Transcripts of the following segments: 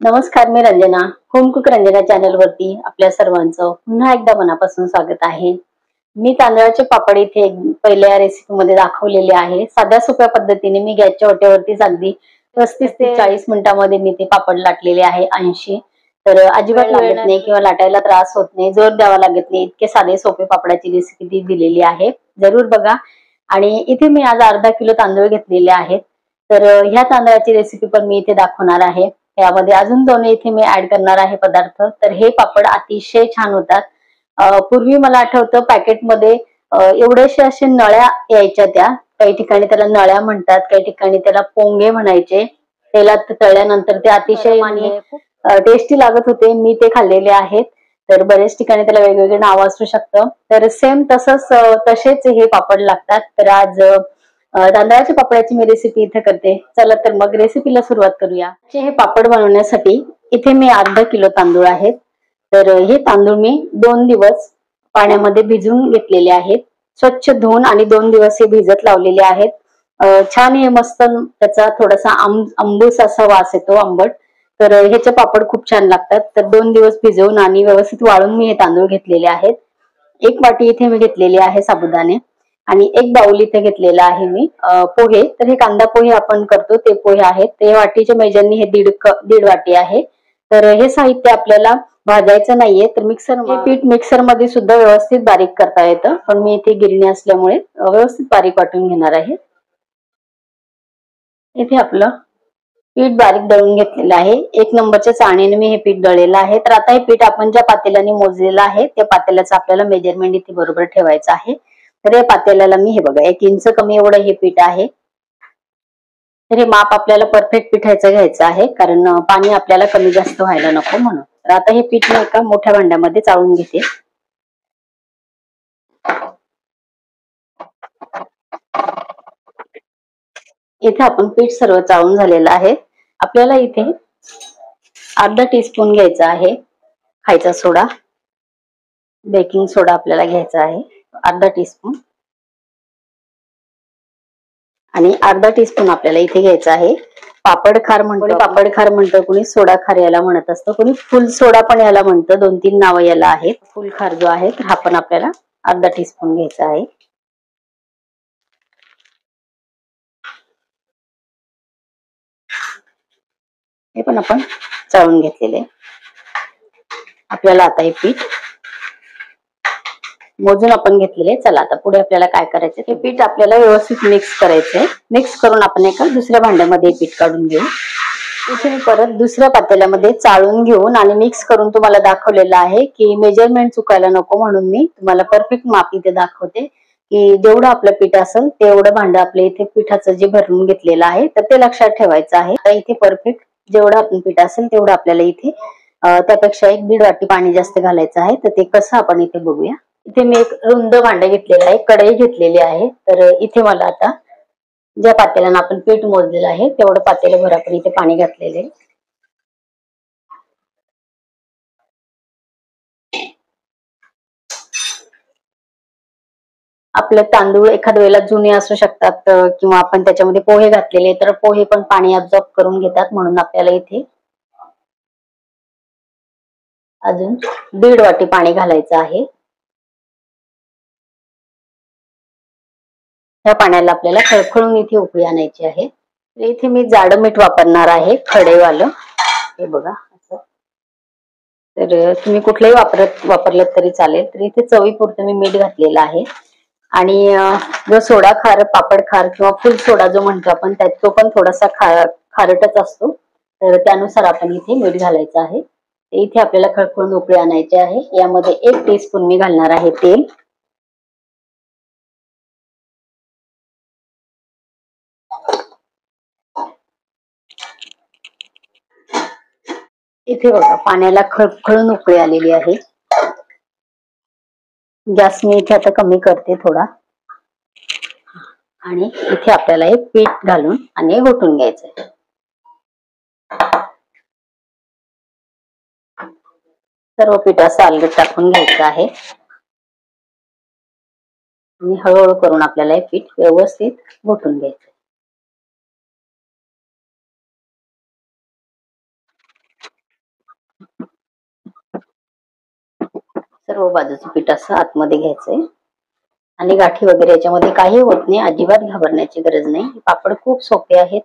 नमस्कार, मी Ranjana. Home cook Ranjana channel वरती आपल्या सर्वांचं पुन्हा एकदा मनापासून स्वागत आहे. मी तांदळाचे पापड इथे पहिल्या रेसिपी मध्ये दाखवलेले आहे. साध्या सोप्या पद्धतीने मी गॅसच्या ओट्यावरतीच अगदी 35 ते 40 मिनिटांमध्ये मी ते पापड लाटलेले आहे 80. तर अजिबात लागत नाही किंवा लाटायला त्रास होत नाही, जोर द्यावा लागत नाही. इतके साधे सोपे पापडाची रेसिपी दिलेली आहे, जरूर बघा. आणि इथे मी आज अर्धा किलो तांदूळ घेतलेले आहेत. तर ह्या तांदळाची रेसिपी पण मी इथे दाखवणार आहे. यामध्ये अजून दोन इथे मी ऍड करणार आहे पदार्थ. तर हे पापड अतिशय छान होतात. पूर्वी मला आठवतं पॅकेटमध्ये एवढेशे असे नळ्या यायच्या, त्या काही ठिकाणी त्याला नळ्या म्हणतात, काही ठिकाणी त्याला पोंगे म्हणायचे. तेलात तळल्यानंतर ते अतिशय टेस्टी लागत होते. मी ते खाल्लेले आहेत. तर बरेच ठिकाणी त्याला वेगवेगळे नाव असू शकतं. तर सेम तसेच हे पापड लागतात. तर आज तांदळाच्या पापडाची मी रेसिपी इथे करते. चला तर मग रेसिपीला सुरुवात करूया. हे पापड बनवण्यासाठी इथे मी अर्धा किलो तांदूळ आहेत. तर हे तांदूळ मी 2 दिवस पाण्यामध्ये भिजवून घेतलेले आहेत. स्वच्छ धुवून आणि 2 दिवस हे भिजत लावलेले आहेत. छान हे मस्त त्याचा थोडासा आंबूस असा वास येतो, आंबट. तर ह्याचे पापड खूप छान लागतात. तर 2 दिवस भिजवून आणि व्यवस्थित वाळून मी हे तांदूळ घेतलेले आहेत. 1 वाटी इथे मी घेतलेली आहे साबुदाणे आणि 1 बाउल इथे घेतलेला आहे मी पोहे. तर हे कांदा पोहे आपण करतो ते पोहे आहेत. ते वाटीच्या मेजरनी हे दीड वाटी आहे. तर हे साहित्य आपल्याला भाजायचं नाहीये. तर हे पीठ मिक्सर मध्ये सुद्धा व्यवस्थित बारीक करता येतं, पण मी इथे गिरणी असल्यामुळे व्यवस्थित बारीक वाटून घेणार आहे. इथे आपलं पीठ बारीक दळून घेतलेलं आहे. 1 नंबरच्या चाळणीने मी हे पीठ दळलेलं आहे. तर आता हे पीठ आपण ज्या पातेल्याने मोजलेलं आहे त्या पातेल्याचं आपल्याला मेजरमेंट इथे बरोबर ठेवायचं आहे. तर या पातेल्याला मी हे बघा 1 इंच कमी एवढं हे पीठ आहे. तर हे माप आपल्याला परफेक्ट पिठाचं घ्यायचं आहे, कारण पाणी आपल्याला कमी जास्त व्हायला नको म्हणून. तर आता हे पीठ मी एका मोठ्या भांड्यामध्ये चाळून घेते. इथे आपण पीठ सर्व चाळून झालेलं आहे. आपल्याला इथे अर्धा टीस्पून घ्यायचा आहे खायचा सोडा, बेकिंग सोडा आपल्याला घ्यायचा आहे अर्धा टीस्पून. आणि अर्धा टीस्पून आपल्याला इथे घ्यायचा आहे पापड खार म्हणतो, कोणी सोडा खार याला म्हणत असतं, कोणी फुल सोडा पण याला म्हणतं. 2-3 नावं याला आहेत. फुल खार जो आहे तर हा पण आपल्याला अर्धा टीस्पून घ्यायचा आहे. हे पण आपण चाळून घेतलेले. आपल्याला आता हे पीठ मोजून आपण घेतलेले. चला आता पुढे आपल्याला काय करायचं, हे पीठ आपल्याला व्यवस्थित मिक्स करायचंय. मिक्स करून आपण एका दुसऱ्या भांड्यामध्ये पीठ काढून घेऊ. इथे मी परत दुसऱ्या पातेल्यामध्ये चाळून घेऊन आणि मिक्स करून तुम्हाला दाखवलेलं आहे की मेजरमेंट चुकायला नको, म्हणून मी तुम्हाला परफेक्ट माप इथे दाखवते की जेवढं आपलं पीठ असेल तेवढं भांडं आपल्या इथे पिठाचं जे भरून घेतलेलं आहे तर ते लक्षात ठेवायचं आहे. तर इथे परफेक्ट जेवढं आपण पीठ असेल तेवढं आपल्याला इथे त्यापेक्षा 1-1.5 वाटी पाणी जास्त घालायचं आहे. तर ते कसं आपण इथे बघूया. इथे मी एक रुंद भांडं घेतलेलं आहे, कढई घेतलेली आहे. तर इथे मला आता ज्या पातेल्यानं आपण पीठ मोजलेलं आहे तेवढं पातेल्याभर आपण इथे पाणी घातलेले. आपले तांदूळ एखाद्या वेळेला जुने असू शकतात किंवा आपण त्याच्यामध्ये पोहे घातलेले, तर पोहे पण पाणी अब्सॉर्ब करून घेतात, म्हणून आपल्याला इथे अजून 1.5 वाटी पाणी घालायचं आहे. या पाण्याला आपल्याला खळखळून इथे उकळी आणायची आहे. इथे मी जाडं मीठ वापरणार आहे, खडेवालं. हे बघा असं. तर तुम्ही कुठलंही वापरलं तरी चालेल. तर इथे चवीपुरतं मी मीठ घातलेलं आहे. आणि जो सोडा खार, पापड खार किंवा फुल सोडा जो म्हणतो आपण, त्यात तो पण थोडासा खारटच असतो. तर त्यानुसार आपण इथे मीठ घालायचं आहे. इथे आपल्याला खळखळून उकळी आणायची आहे. यामध्ये 1 टीस्पून मी घालणार आहे तेल. इथे बघा पाण्याला खळखळून उकळी आलेली आहे. गॅस मी इथे आता कमी करते थोडा. आणि इथे आपल्याला हे पीठ घालून आणि घोटून घ्यायचंय. सर्व पीठ असं अलगद टाकून घ्यायचं आहे आणि हळूहळू करून आपल्याला हे पीठ व्यवस्थित घोटून घ्यायचं. सर्व बाजूचं पीठ असं आतमध्ये घ्यायचंय आणि गाठी वगैरे याच्यामध्ये काही होत नाही, अजिबात घाबरण्याची गरज नाही. पापड खूप सोपे आहेत.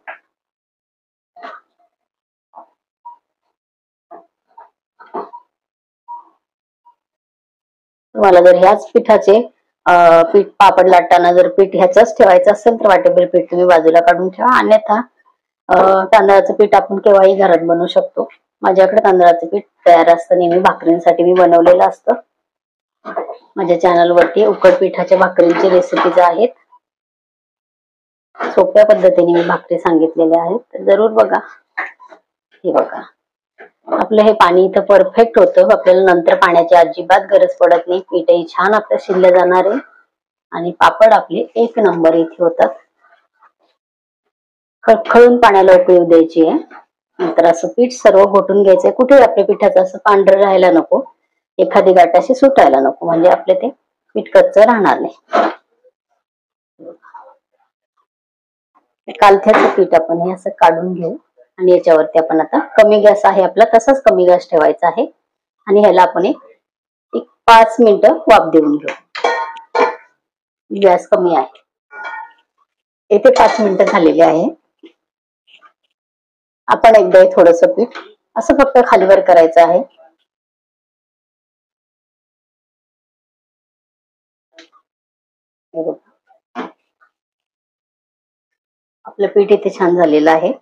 तुम्हाला जर ह्याच पिठाचे पीठ पापड लाटताना जर पीठ ह्याचंच ठेवायचं असेल तर वाटेभर पीठ तुम्ही बाजूला काढून ठेवा, अन्यथा तांदळाचं पीठ आपण केव्हाही घरात बनवू शकतो. माझ्याकडे तांदळाचं पीठ तयार असतं, नेहमी भाकरींसाठी मी बनवलेलं असतं. माझ्या चॅनलवरती उकड पिठाच्या भाकरींची रेसिपीज आहेत. सोप्या पद्धतीने मी भाकरी सांगितलेल्या आहेत, तर जरूर बघा. हे बघा, आपलं हे पाणी इथं परफेक्ट होतं. आपल्याला नंतर पाण्याची अजिबात गरज पडत नाही. पीठही छान आपलं शिजलं जाणार आहे आणि पापड आपले एक नंबर इथे होतात. खळखळून पाण्याला उकळी द्यायची आहे. नंतर असं पीठ सर्व घोटून घ्यायचंय. कुठे आपल्या पिठाचं असं पांढरं राहायला नको, एखादी गाठ अशी सुटायला नको, म्हणजे आपले ते पीठ कच्चं राहणार नाही. कालथ्याचं पीठ आपण हे असं काढून घेऊ आणि याच्यावरती आपण आता कमी गॅस आहे आपला, तसाच कमी गॅस ठेवायचा आहे आणि ह्याला आपण एक 5 मिनिटं वाफ देऊन घेऊ. गॅस कमी आहे. येथे 5 मिनिटं झालेली आहे. आपण एकदा थोडस पीठ असं फक्त खालीवर करायचं आहे. आपलं पीठ इथे छान झालेलं आहे.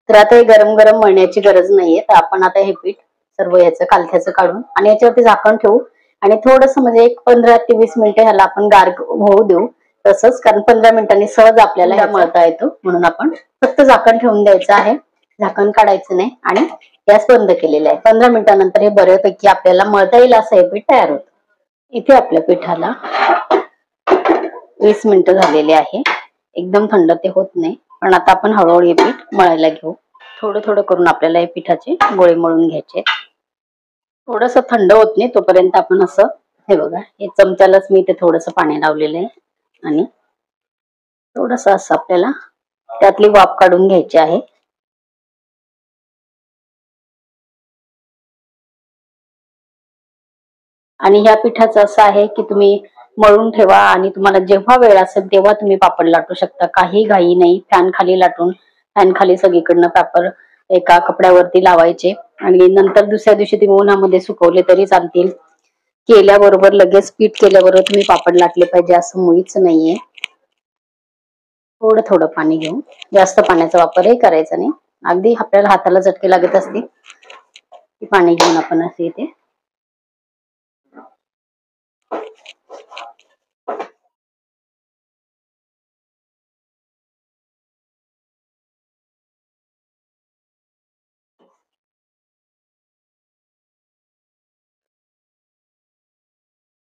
तर आता हे गरम गरम मळण्याची गरज नाहीये. तर आपण आता हे पीठ सर्व याचं कालथ्याचं काढून आणि याच्यावरती झाकण ठेवू आणि थोडस म्हणजे एक 15 ते 20 मिनिटं ह्याला आपण गार होऊ देऊ. तसंच, कारण 15 मिनिटांनी सहज आपल्याला हे मळता येतो, म्हणून आपण फक्त झाकण ठेवून द्यायचं आहे. झाकण काढायचं नाही आणि गॅस बंद केलेला आहे. 15 मिनिटांनंतर हे बऱ्यापैकी आपल्याला मळता येईल असं हे पीठ तयार होतं. इथे आपल्या पिठाला 20 मिनिटं झालेले आहे. एकदम थंड ते होत नाही, पण आता आपण हळूहळू हे पीठ मळायला घेऊ. थोडं थोडं करून आपल्याला हे पिठाचे गोळे मळून घ्यायचे. थोडस थंड होत नाही तोपर्यंत आपण असं, हे बघा, हे चमच्यालाच मी इथे थोडस पाणी लावलेलं आहे आणि थोडस असं आपल्याला त्यातली वाफ काढून घ्यायची आहे. आणि ह्या पिठाचं असं आहे की तुम्ही मळून ठेवा आणि तुम्हाला जेव्हा वेळ असेल तेव्हा तुम्ही पापड लाटू शकता. काही घाई नाही. फॅन खाली लाटून, फॅन खाली सगळीकडनं पापड एका कपड्यावरती लावायचे आणि नंतर दुसऱ्या दिवशी तुम्ही उन्हामध्ये सुकवले तरी चालतील. केल्याबरोबर लगेच पीठ केल्याबरोबर तुम्ही पापड लाटले पाहिजे असं मुळीच नाहीये. थोडं थोडं पाणी घेऊन, जास्त पाण्याचा वापरही करायचा नाही. अगदी आपल्याला हाताला झटके लागत असतील पाणी घेऊन आपण असे इथे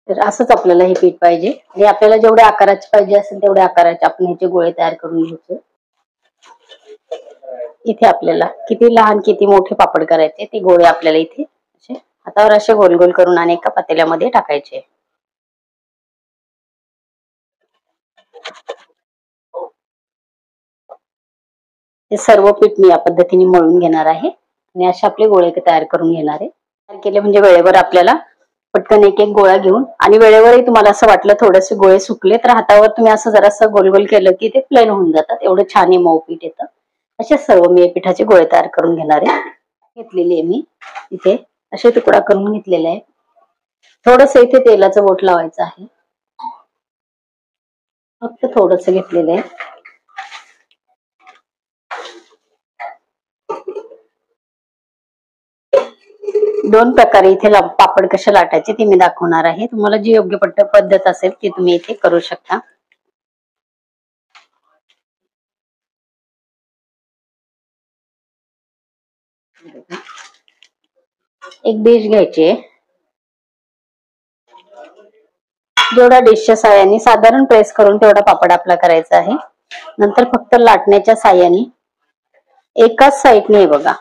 तर असंच आपल्याला हे पीठ पाहिजे आणि आपल्याला जेवढ्या आकाराचे पाहिजे असेल तेवढ्या आकाराचे आपण ह्याचे गोळे तयार करून घ्यायचे. इथे आपल्याला किती लहान किती मोठे पापड करायचे ते गोळे आपल्याला इथे असे हातावर असे गोल गोल करून आणि एका पातेल्यामध्ये टाकायचे. हे सर्व पीठ मी या पद्धतीने मळून घेणार आहे आणि असे आपले गोळे तयार करून घेणार आहे. तयार केले म्हणजे वेळेवर आपल्याला पटकन एक एक गोळा घेऊन, आणि वेळेवरही तुम्हाला असं वाटलं थोडेसे गोळे सुकले तर हातावर तुम्ही असं जरासं गोल गोल केलं की ते प्लेन होऊन जातात. एवढं छान हे मऊ पीठ येतं. असे सर्व मी पिठाचे गोळे तयार करून घेणार आहे. घेतलेले आहे मी इथे असे तुकडा करून घेतलेले आहे. थोडस इथे तेलाचं बोट लावायचं आहे. फक्त थोडस घेतलेलं आहे. दोन प्रकारे इथे पापड कसे लाटायचे ते मी दाखवणार आहे. तुम्हाला जी योग्य पद्धत असेल ती तुम्ही इथे करू शकता. एक डिश घ्यायची आहे. जेवढा डिशच्या साह्याने साधारण प्रेस करून तेवढा पापड आपला करायचा आहे. नंतर फक्त लाटण्याच्या साह्याने एकाच साईडने बघा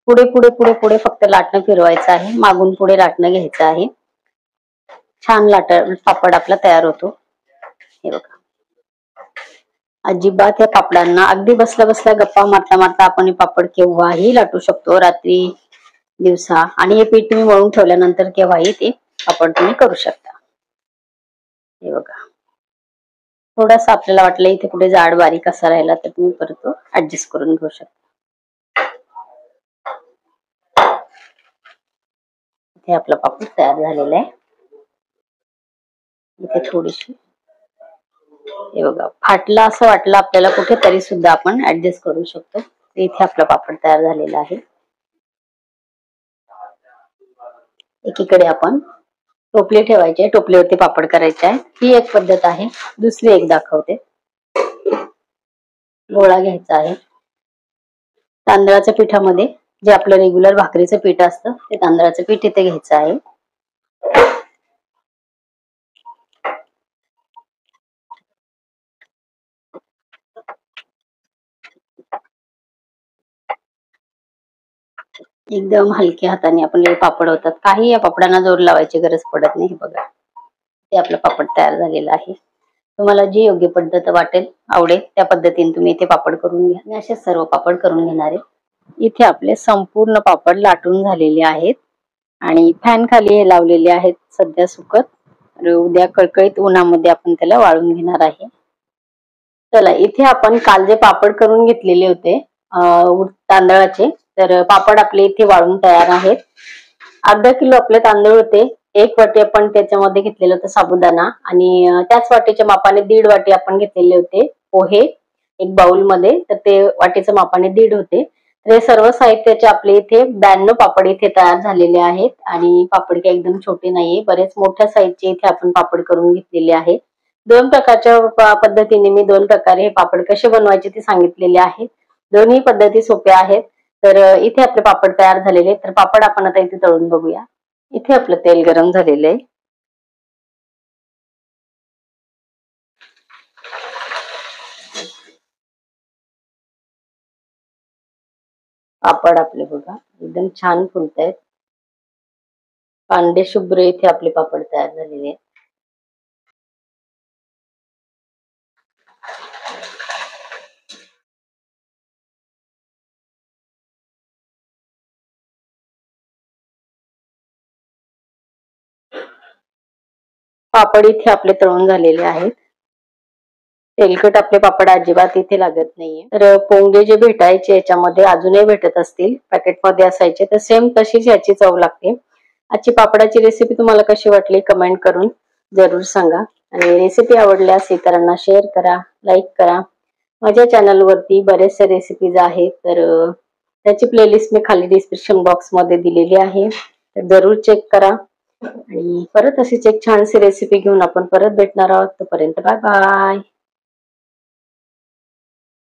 पुढे पुढे पुढे पुढे फक्त लाटणं फिरवायचं आहे. मागून पुढे लाटणं घ्यायचं आहे. छान पापड आपला तयार होतो. हे बघा, अजिबात या पापडांना अगदी बसल्या बसल्या गप्पा मारता मारता आपण हे पापड केव्हाही लाटू शकतो. रात्री, दिवसा, आणि हे पीठ तुम्ही मळून ठेवल्यानंतर केव्हाही ते पापड तुम्ही करू शकता। हे बघा, थोडासा आपल्याला वाटलं इथे कुठे जाड बारीक असा राहिला तर तुम्ही परत तो ऍडजस्ट करून घेऊ शकता। इथे आपला पापड तयार झालेला आहे। इथे थोडीशी हे बघा फाटला असं वाटलं आपल्याला कुठे तरी सुद्धा आपण ऍडजस्ट करू शकतो। इथे आपला पापड तयार झालेला आहे। एकीकडे आपण टोपले ठेवायचे, टोपलीवरती पापड करायचे आहे। ही एक पद्धत आहे। दुसरी एक दाखवते। गोळा घ्यायचा आहे। तांदळाच्या पिठामध्ये जे आपलं रेग्युलर भाकरीचं पीठ असतं ते तांदळाचं पीठ इथे घ्यायचं आहे। एकदम हलक्या हाताने आपण हे पापड होतात। काही या पापडांना जोर लावायची गरज पडत नाही। बघा, ते आपलं पापड तयार झालेलं आहे। तुम्हाला जी योग्य पद्धत वाटेल आवडेल त्या पद्धतीने तुम्ही इथे पापड करून घ्या। मी असे सर्व पापड करून घेणार आहे। इथे आपले संपूर्ण पापड लाटून झालेले आहेत आणि फॅन खाली हे लावलेले आहेत सध्या सुकत। उद्या कळकळीत उन्हामध्ये आपण त्याला वाळून घेणार आहे। चला, इथे आपण काल जे पापड करून घेतलेले होते तांदळाचे, तर पापड आपले इथे वाळून तयार आहेत। अर्धा किलो आपले तांदूळ होते। 1 वाटी आपण त्याच्यामध्ये घेतलेलं होतं साबुदाणा आणि त्याच वाटीच्या मापाने 1.5 वाटी आपण घेतलेले होते पोहे एक बाउल मध्ये, तर ते वाटीच्या मापाने 1.5 होते। तर हे सर्व साहित्याचे आपले इथे 92 पापड इथे तयार झालेले आहेत आणि पापड काही एकदम छोटे नाहीये, बरेच मोठ्या साईजचे इथे आपण पापड करून घेतलेले आहे। 2 प्रकारच्या पद्धतीने मी 2 प्रकारे हे पापड कसे बनवायचे ते सांगितलेले आहे। दोन्ही पद्धती सोप्या आहेत। तर इथे आपले पापड तयार झालेले, तर पापड आपण आता इथे तळून बघूया। इथे आपलं तेल गरम झालेलं आहे। पापड आपले बघा एकदम छान फुलतायत। पांढरे शुभ्र इथे आपले पापड तयार झालेले आहेत। पापड इथे आपले तळून झालेले आहेत। तेलकट आपले पापड अजिबात इथे लागत नाहीये। तर पोंगे जे भेटायचे याच्यामध्ये अजूनही भेटत असतील, पॅकेटमध्ये असायचे, तर सेम तशीच याची चव लागते। आजची पापडाची रेसिपी तुम्हाला कशी वाटली कमेंट करून जरूर सांगा आणि रेसिपी आवडल्यास इतरांना शेअर करा, लाईक करा। माझ्या चॅनलवरती बरेचसे रेसिपीज आहेत, तर त्याची प्लेलिस्ट मी खाली डिस्क्रिप्शन बॉक्स मध्ये दिलेली आहे, तर जरूर चेक करा। आणि परत अशीच एक छानशी रेसिपी घेऊन आपण परत भेटणार आहोत। तोपर्यंत बाय बाय।